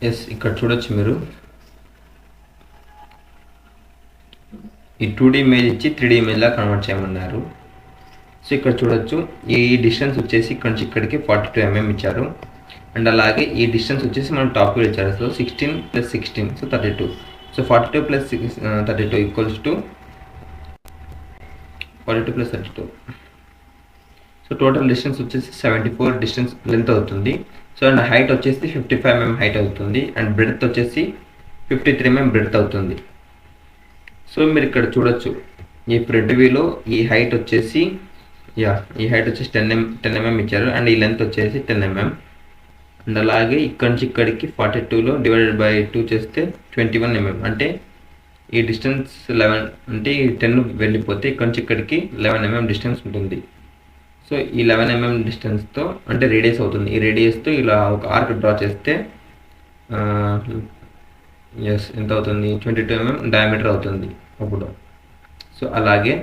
Yes ఇక్కడ చూడొచ్చు మీరు ఈ 2D ఇమేజ్ ఇచ్చి 3D ఇమేజ్లా కన్వర్ట్ చేయమన్నారు. సో ఇక్కడ చూడొచ్చు ఈ డిస్టెన్స్ వచ్చేసి ఇక్కడ నుంచి ఇక్కడికి 42 mm ఇచ్చారు. అండ్ అలాగే ఈ డిస్టెన్స్ వచ్చేసి మనం టాప్ వ్యూ ఇచ్చారు. So 16 + 16 so 32. So 42 + 32 equals to 42 + 32. So total distance వచ్చేసి 74 డిస్టెన్స్ లెంత్ అవుతుంది. సో అండ్ హైట్ వచ్చేసి 55 mm హైట్ అవుతుంది. అండ్ బ్రెడ్త్ వచ్చేసి 53 mm బ్రెడ్త్ అవుతుంది. సో మీరు ఇక్కడ చూడొచ్చు ఈ ఫ్రంట్ వ్యూలో ఈ హైట్ వచ్చేసి ఈ హైట్ వచ్చేసి 10 mm ఇచ్చారు. అండ్ ఈ లెంత్ వచ్చేసి 10 mm. అండ్ అలాగే ఇక్కడ నుంచి ఇక్కడికి 42లో ÷ 2 చేస్తే 21 mm. అంటే ఈ డిస్టెన్స్ 11 అంటే ఈ 10 వెళ్ళిపోతే ఇక్కడ నుంచి ఇక్కడికి 11 mm డిస్టెన్స్ ఉంటుంది. సో ఈ 11 mm డిస్టెన్స్తో అంటే రేడియస్ అవుతుంది. ఈ రేడియస్తో ఇలా ఒక ఆర్క్ డ్రా చేస్తే ఎంత అవుతుంది 22 mm డయామీటర్ అవుతుంది అప్పుడు. సో అలాగే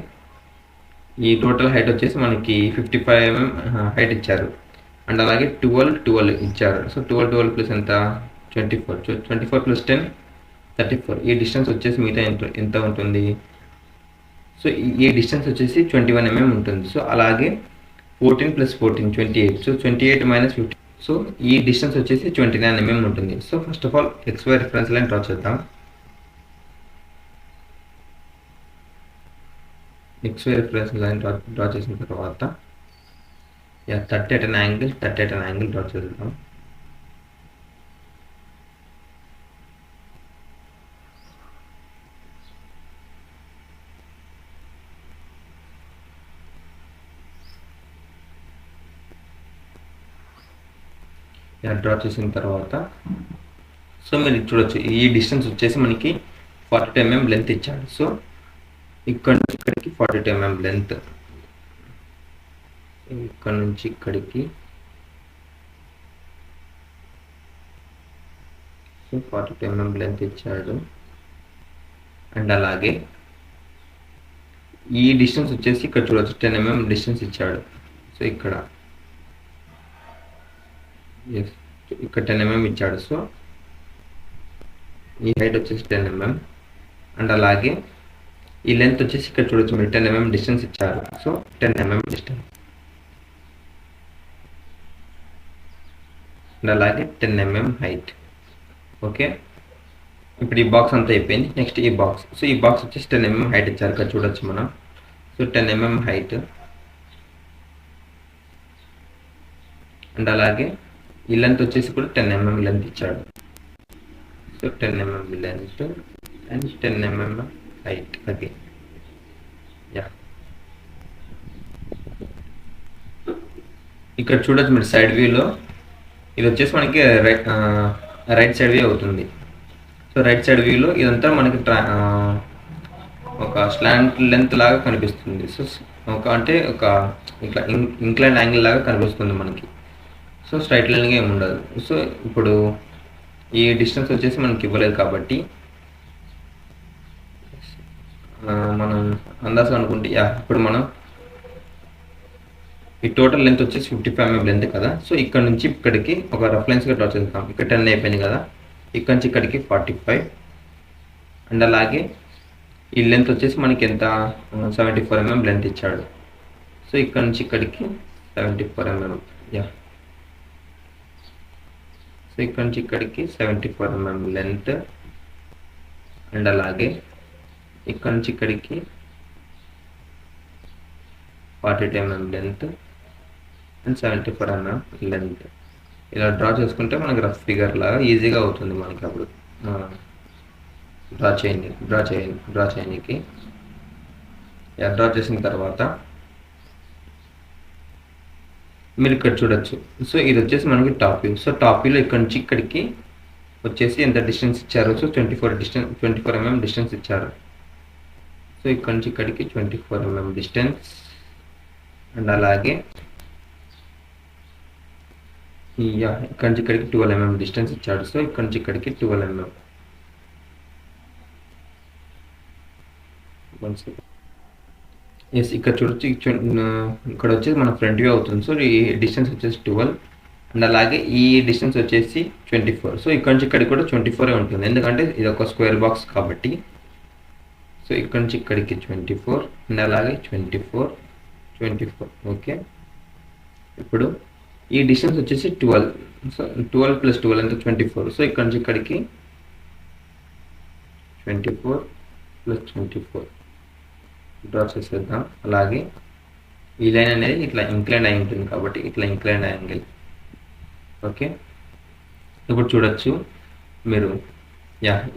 ఈ టోటల్ హైట్ వచ్చేసి మనకి 55 mm హైట్ ఇచ్చారు. అండ్ అలాగే 12 ఇచ్చారు. సో 12 ప్లస్ ఎంత 24. 24 + 10 34. ఈ డిస్టెన్స్ వచ్చేసి మిగతా ఎంత ఉంటుంది. సో ఈ డిస్టెన్స్ వచ్చేసి 21 mm ఉంటుంది. సో అలాగే 14 + 14 28. సో 28 - 50. సో ఈ డిస్టెన్స్ వచ్చేసి 29 mm ఉంటుంది. So first of all XY reference line draw చేద్దాం. XY రిఫరెన్స్ లైన్ డ్రా చేసిన తర్వాత 30 at an angle డ్రా చేద్దాం. డ్రా చేసిన తర్వాత సో మీరు చూడొచ్చు ఈ డిస్టెన్స్ వచ్చేసి మనకి 42 mm లెంత్ ఇచ్చాడు. సో ఇక్కడ నుంచి ఇక్కడికి 42 mm లెంత్, ఇక్కడ నుంచి ఇక్కడికి సో 42 mm లెంత్ ఇచ్చాడు. అండ్ అలాగే ఈ డిస్టెన్స్ వచ్చేసి ఇక్కడ చూడొచ్చు 10 mm డిస్టెన్స్ ఇచ్చాడు. సో ఇక్కడ 10 mm ఇచ్చాడు. సో ఈ హైట్ వచ్చేసి 10 mm. అండ్ అలాగే ఈ లెంత్ వచ్చేసి ఇక్కడ చూడొచ్చు మీరు 10 mm డిస్టెన్స్ ఇచ్చారు. సో 10 mm డిస్టెన్స్ అండ్ అలాగే 10 mm హైట్. ఓకే, ఇప్పుడు ఈ బాక్స్ అంతా అయిపోయింది. నెక్స్ట్ ఈ బాక్స్. సో ఈ బాక్స్ వచ్చేసి 10 mm హైట్ ఇచ్చారు. ఇక్కడ చూడొచ్చు మనం. సో 10 mm హైట్ అండ్ అలాగే ఈ లెంత్ వచ్చేసి కూడా 10 mm లెంత్ ఇచ్చాడు. So 10 mm length and 10 mm height again. ఇక్కడ చూడొచ్చు మీరు సైడ్ వ్యూలో ఇది వచ్చేసి మనకి రైట్ సైడ్ వ్యూ అవుతుంది. సో రైట్ సైడ్ వ్యూలో ఇదంతా మనకి ఒక స్లాంట్ లెంత్ లాగా కనిపిస్తుంది. సో అంటే ఒక ఇట్లా ఇంక్లైన్ యాంగిల్ లాగా కనిపిస్తుంది మనకి. సో స్ట్రైట్ లైన్గా ఏమి ఉండదు. సో ఇప్పుడు ఈ డిస్టెన్స్ వచ్చేసి మనకి ఇవ్వలేదు కాబట్టి మనం అందాజ అనుకుంటే ఇప్పుడు మనం ఈ టోటల్ లెంత్ వచ్చేసి 55 mm లెంత్ కదా. సో ఇక్కడ నుంచి ఇక్కడికి ఒక రెఫరెన్స్గా డ్రా చేద్దాం. ఇక్కడ 10 అయిపోయింది కదా. ఇక్కడ నుంచి ఇక్కడికి 45. అండ్ అలాగే ఈ లెంత్ వచ్చేసి మనకి ఎంత 74 mm లెంత్ ఇచ్చాడు. సో ఇక్కడ నుంచి ఇక్కడికి 74 mm. సో ఇక్కడ నుంచి ఇక్కడికి 74 mm లెంత్. అండ్ అలాగే ఇక్కడ నుంచి ఇక్కడికి 42 mm length and 74 mm length. ఇలా డ్రా చేసుకుంటే మనకి రఫ్ ఫిగర్ లాగా ఈజీగా అవుతుంది మనకి అప్పుడు డ్రా చేయడానికి. డ్రా చేసిన తర్వాత మీరు ఇక్కడ చూడొచ్చు. సో ఇది వచ్చేసి మనకి టాప్ వ్యూ. సో టాప్ వ్యూలో ఇక్కడ నుంచి ఇక్కడికి వచ్చేసి ఎంత డిస్టెన్స్ ఇచ్చారు. సో 24 mm డిస్టెన్స్ ఇచ్చారు. సో ఇక్కడ నుంచి ఇక్కడికి 24 mm డిస్టెన్స్. అండ్ అలాగే ఇక్కడ నుంచి ఇక్కడికి 12 mm డిస్టెన్స్ ఇచ్చాడు. సో ఇక్కడ నుంచి ఇక్కడికి 12 mm. ఎస్ ఇక్కడ చూడొచ్చు. ఇక్కడ వచ్చేసి మన ఫ్రంట్ వ్యూ అవుతుంది. సో ఈ డిస్టెన్స్ వచ్చేసి 12. అండ్ అలాగే ఈ డిస్టెన్స్ వచ్చేసి 24. సో ఇక్కడ నుంచి ఇక్కడికి కూడా 24 ఉంటుంది, ఎందుకంటే ఇది ఒక స్క్వేర్ బాక్స్ కాబట్టి. సో ఇక్కడ నుంచి ఇక్కడికి 24 అండ్ అలాగే 24 24. ఓకే, ఇప్పుడు ఈ డిస్టెన్స్ వచ్చేసి 12. సో 12 + 12 ఎంత 24. సో ఇక్కడ నుంచి ఇక్కడికి 24 + 24 డ్రా చేసేద్దాం. అలాగే ఈ లైన్ అనేది ఇట్లా ఇంక్లైన్ అయి ఉంటుంది కాబట్టి ఇట్లా ఇంక్లైన్ యాంగిల్. ఓకే, ఇప్పుడు చూడొచ్చు మీరు,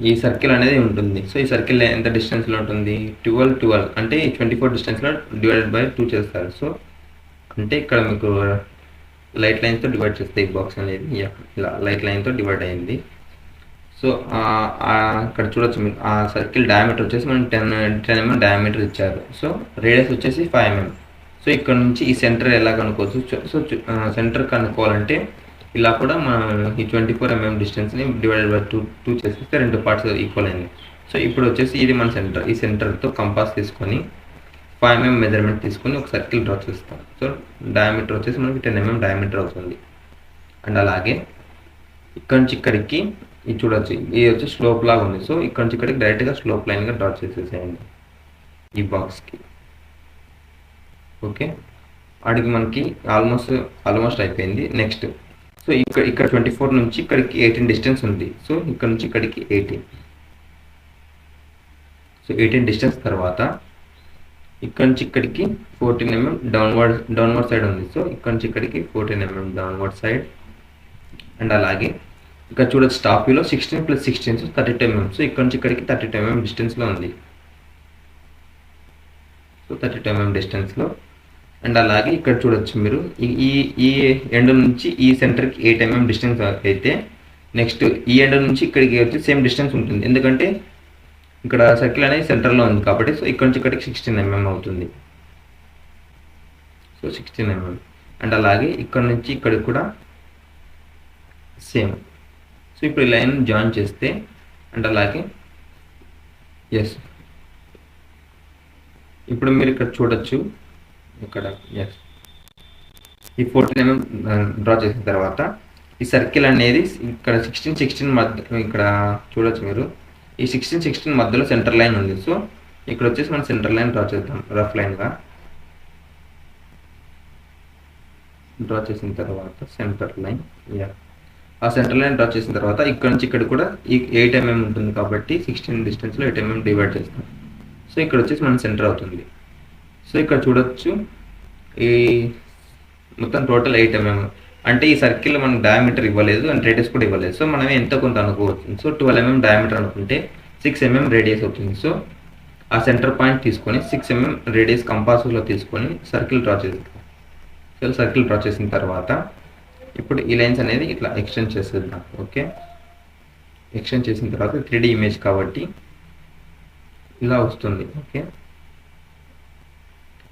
ఈ సర్కిల్ అనేది ఉంటుంది. సో ఈ సర్కిల్ ఎంత డిస్టెన్స్లో ఉంటుంది, 12 అంటే 24 డిస్టెన్స్లో డివైడెడ్ బై 2 చేస్తారు. సో అంటే ఇక్కడ మీకు లైట్ లైన్తో డివైడ్ చేస్తే ఈ బాక్స్ అనేది ఇలా లైట్ లైన్తో డివైడ్ అయింది. సో ఇక్కడ చూడొచ్చు మీరు, ఆ సర్కిల్ డయామీటర్ వచ్చేసి మనం 10 mm డయామీటర్ ఇచ్చారు. సో రేడియస్ వచ్చేసి 5 mm. సో ఇక్కడ నుంచి ఈ సెంటర్ ఎలా కనుక్కోవచ్చు. సో సెంటర్ కనుక్కోవాలంటే ఇలా కూడా మనం ఈ 24 mm డిస్టెన్స్ని డివైడెడ్ బై 2 చేసేస్తే 2 పార్ట్స్ ఈక్వల్ అయింది. సో ఇప్పుడు వచ్చేసి ఇది మన సెంటర్. ఈ సెంటర్తో కంపాస్ తీసుకొని 5 mm మెజర్మెంట్ తీసుకొని ఒక సర్కిల్ డ్రా చేస్తాం. సో డయామీటర్ వచ్చేసి మనకి 10 mm డయామీటర్ అవుతుంది. అండ్ అలాగే ఇక్కడ నుంచి ఇక్కడికి ఇది చూడొచ్చు, ఇది వచ్చి స్లోప్ లాగా ఉంది. సో ఇక్కడ నుంచి ఇక్కడికి డైరెక్ట్గా స్లోప్ లైన్గా డ్రా చేసేసేయండి ఈ బాక్స్కి. ఓకే, వాడికి మనకి ఆల్మోస్ట్ అయిపోయింది. నెక్స్ట్ సో ఇక్కడ 24 నుంచి ఇక్కడికి 18 డిస్టెన్స్ ఉంది. సో ఇక్కడ నుంచి ఇక్కడికి 18. సో 18 డిస్టెన్స్ తర్వాత ఇక్కడ నుంచి ఇక్కడికి 14 mm డౌన్వర్డ్ సైడ్ ఉంది. సో ఇక్కడ నుంచి ఇక్కడికి 14 mm డౌన్వర్డ్ సైడ్. అండ్ అలాగే ఇక్కడ చూడొచ్చు టాప్ వ్యూలో 16 + 16 సో 32 mm. సో ఇక్కడ నుంచి ఇక్కడికి 32 mm డిస్టెన్స్లో ఉంది. సో 32 mm డిస్టెన్స్లో. అండ్ అలాగే ఇక్కడ చూడొచ్చు మీరు, ఈ ఎండ్ నుంచి ఈ సెంటర్కి 8 mm డిస్టెన్స్ అయితే నెక్స్ట్ ఈ ఎండ్ నుంచి ఇక్కడికి వచ్చి సేమ్ డిస్టెన్స్ ఉంటుంది, ఎందుకంటే ఇక్కడ సర్కిల్ అనేది సెంటర్లో ఉంది కాబట్టి. సో ఇక్కడ నుంచి ఇక్కడికి 16 mm అవుతుంది. So 16 mm. అండ్ అలాగే ఇక్కడ నుంచి ఇక్కడికి కూడా సేమ్. సో ఇప్పుడు ఈ లైన్ జాయిన్ చేస్తే అండ్ అలాగే ఇప్పుడు మీరు ఇక్కడ చూడొచ్చు, ఇక్కడ ఈ 14 mm డ్రా చేసిన తర్వాత ఈ సర్కిల్ అనేది ఇక్కడ 16 మధ్య ఇక్కడ చూడొచ్చు మీరు, ఈ 16 మధ్యలో సెంటర్ లైన్ ఉంది. సో ఇక్కడ వచ్చేసి మనం సెంటర్ లైన్ డ్రా చేద్దాం. రఫ్ లైన్గా డ్రా చేసిన తర్వాత సెంటర్ లైన్, ఆ సెంటర్ లైన్ డ్రా చేసిన తర్వాత ఇక్కడ నుంచి ఇక్కడ కూడా ఈ 8 mm ఉంటుంది కాబట్టి 16 డిస్టెన్స్లో 8 mm డివైడ్ చేస్తాం. సో ఇక్కడ వచ్చేసి మన సెంటర్ అవుతుంది. సో ఇక్కడ చూడొచ్చు ఈ మొత్తం టోటల్ 8 mm. అంటే ఈ సర్కిల్ మనకు డయామీటర్ ఇవ్వలేదు అండ్ రేడియస్ కూడా ఇవ్వలేదు. సో మనం ఎంత కొంత అనుకోవచ్చు. సో 12 mm డయామీటర్ అనుకుంటే 6 mm రేడియస్ అవుతుంది. సో ఆ సెంటర్ పాయింట్ తీసుకొని 6 mm రేడియస్ కంపాస్లో తీసుకొని సర్కిల్ డ్రా చేస్తాం. సో సర్కిల్ డ్రా చేసిన తర్వాత ఇప్పుడు ఈ లైన్స్ అనేది ఇట్లా ఎక్స్టెండ్ చేసేద్దాం. ఓకే, ఎక్స్టెండ్ చేసిన తర్వాత 3D ఇమేజ్ కాబట్టి ఇలా వస్తుంది. ఓకే,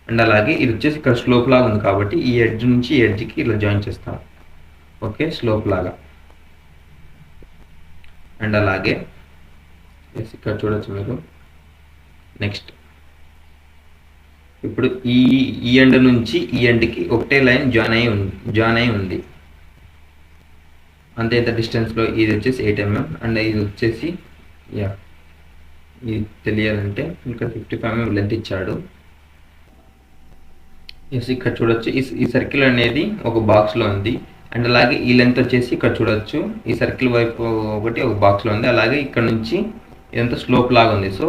అండ్ అలాగే ఇది వచ్చేసి ఇక్కడ స్లోప్ లాగా ఉంది కాబట్టి ఈ ఎడ్జ్ నుంచి ఈ ఎడ్జ్కి ఇలా జాయిన్ చేస్తాం. ఓకే, స్లోప్ లాగా. అండ్ అలాగే ఇక్కడ చూడొచ్చు మీరు. నెక్స్ట్ ఇప్పుడు ఈ ఎండ్ నుంచి ఈ ఎండ్కి ఒకటే లైన్ జాయిన్ అయి ఉంది. అంతే ఇంత డిస్టెన్స్లో. ఇది వచ్చేసి 8 mm అండ్ ఇది వచ్చేసి ఇది తెలియాలంటే ఇంకా 55 mm లెంత్ ఇచ్చాడు. ఇక్కడ చూడొచ్చు ఈ సర్కిల్ అనేది ఒక బాక్స్లో ఉంది. అండ్ అలాగే ఈ లెంత్ వచ్చేసి ఇక్కడ చూడొచ్చు ఈ సర్కిల్ వైపు ఒకటి ఒక బాక్స్లో ఉంది. అలాగే ఇక్కడ నుంచి ఇదంతా స్లోప్ లాగా ఉంది. సో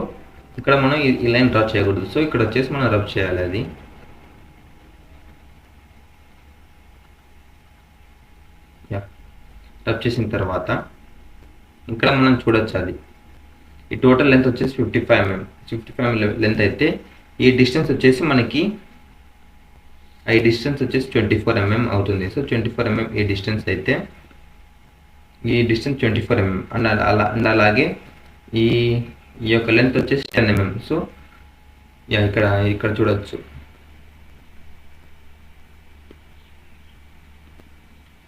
ఇక్కడ మనం ఈ లైన్ డ్రా చేయకూడదు. సో ఇక్కడ వచ్చేసి మనం రబ్ చేయాలి. అది రబ్ చేసిన తర్వాత ఇక్కడ మనం చూడొచ్చు అది ఈ టోటల్ లెంత్ వచ్చేసి 55 mm. 55 mm లెంత్ అయితే ఈ డిస్టెన్స్ వచ్చేసి మనకి ఈ డిస్టెన్స్ వచ్చేసి 24 mm అవుతుంది. సో 24 mm ఈ డిస్టెన్స్ అయితే ఈ డిస్టెన్స్ 24 mm అండ్ అలాగే ఈ యొక్క లెంత్ వచ్చేసి 10 mm. సో ఇక్కడ చూడొచ్చు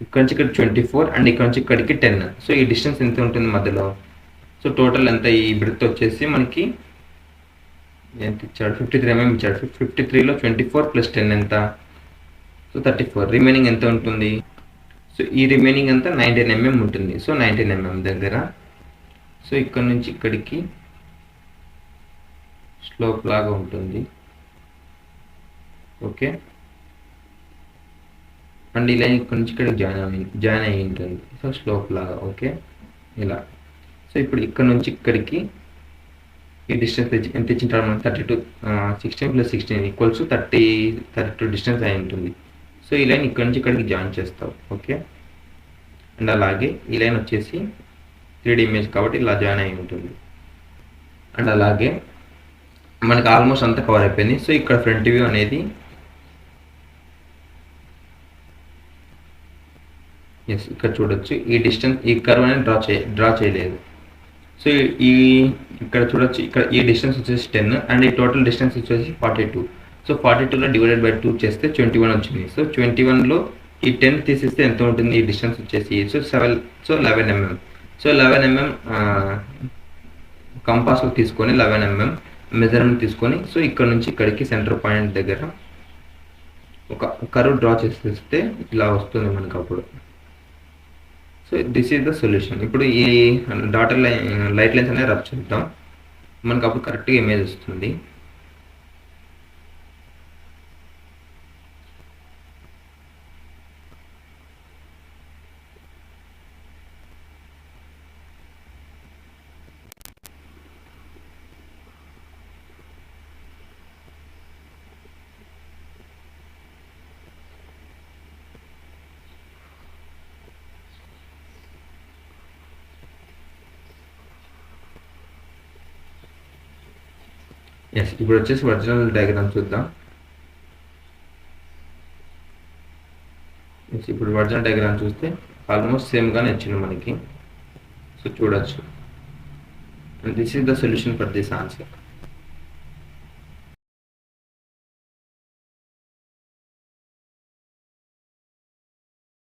ఇక్కడ నుంచి ఇక్కడ 24 అండ్ ఇక్కడ నుంచి ఇక్కడికి 10. సో ఈ డిస్టెన్స్ ఎంత ఉంటుంది మధ్యలో. సో టోటల్ ఎంత ఈ బ్రెడ్త్ వచ్చేసి మనకి ఎంత ఇచ్చాడు, 53 mm ఇచ్చాడు. 53లో 24 + 10 ఎంత, సో 34. రిమైనింగ్ ఎంత ఉంటుంది. సో ఈ రిమైనింగ్ అంతా 19 mm ఉంటుంది. సో 19 mm దగ్గర, సో ఇక్కడ నుంచి ఇక్కడికి స్లోప్ లాగా ఉంటుంది. ఓకే, అండ్ ఇలా ఇక్కడ నుంచి ఇక్కడికి జాయిన్ అయ్యి ఉంటుంది. సో స్లోప్ లాగా. ఓకే, ఇలా. సో ఇప్పుడు ఇక్కడ నుంచి ఇక్కడికి ఈ డిస్టెన్స్ ఎంత ఇచ్చిన తర్వాత 32 16 + 16 = 32 డిస్టెన్స్ అయి ఉంటుంది. సో ఈ లైన్ ఇక్కడ నుంచి ఇక్కడికి జాయిన్ చేస్తావు. ఓకే, అండ్ అలాగే ఈ లైన్ వచ్చేసి 3D ఇమేజ్ కాబట్టి ఇలా జాయిన్ అయి ఉంటుంది. అండ్ అలాగే మనకి ఆల్మోస్ట్ అంతా కవర్ అయిపోయింది. సో ఇక్కడ ఫ్రంట్ వ్యూ అనేది ఇక్కడ చూడొచ్చు. ఈ డిస్టెన్స్, ఈ కర్వ్ అనేది డ్రా చేయలేదు. సో ఈ ఇక్కడ చూడొచ్చు, ఇక్కడ ఈ డిస్టెన్స్ వచ్చేసి 10 అండ్ ఈ టోటల్ డిస్టెన్స్ వచ్చేసి 42. సో 42లో డివైడెడ్ బై 2 చేస్తే 21 వచ్చింది. సో 21లో ఈ 10 తీసేస్తే ఎంత ఉంటుంది ఈ డిస్టెన్స్ వచ్చేసి? So 11 mm. సో 11 mm కంపాస్లో తీసుకొని 11 mm మెజర్మెంట్ తీసుకొని, సో ఇక్కడ నుంచి ఇక్కడికి సెంటర్ పాయింట్ దగ్గర ఒక కర్వ్ డ్రా చేసేస్తే ఇలా వస్తుంది మనకు అప్పుడు. So this is the solution. ఇప్పుడు ఈ డాటర్ లైట్ లైన్స్ అనేది రబ్ చేద్దాం, మనకు అప్పుడు కరెక్ట్గా ఇమేజ్ వస్తుంది. ఇప్పుడు వచ్చేసి ఒరిజినల్ డయాగ్రామ్ చూద్దాం. ఇప్పుడు ఒరిజినల్ డయాగ్రామ్ చూస్తే ఆల్మోస్ట్ సేమ్గానే వచ్చింది మనకి. సో చూడొచ్చు. And this is the solution for this answer.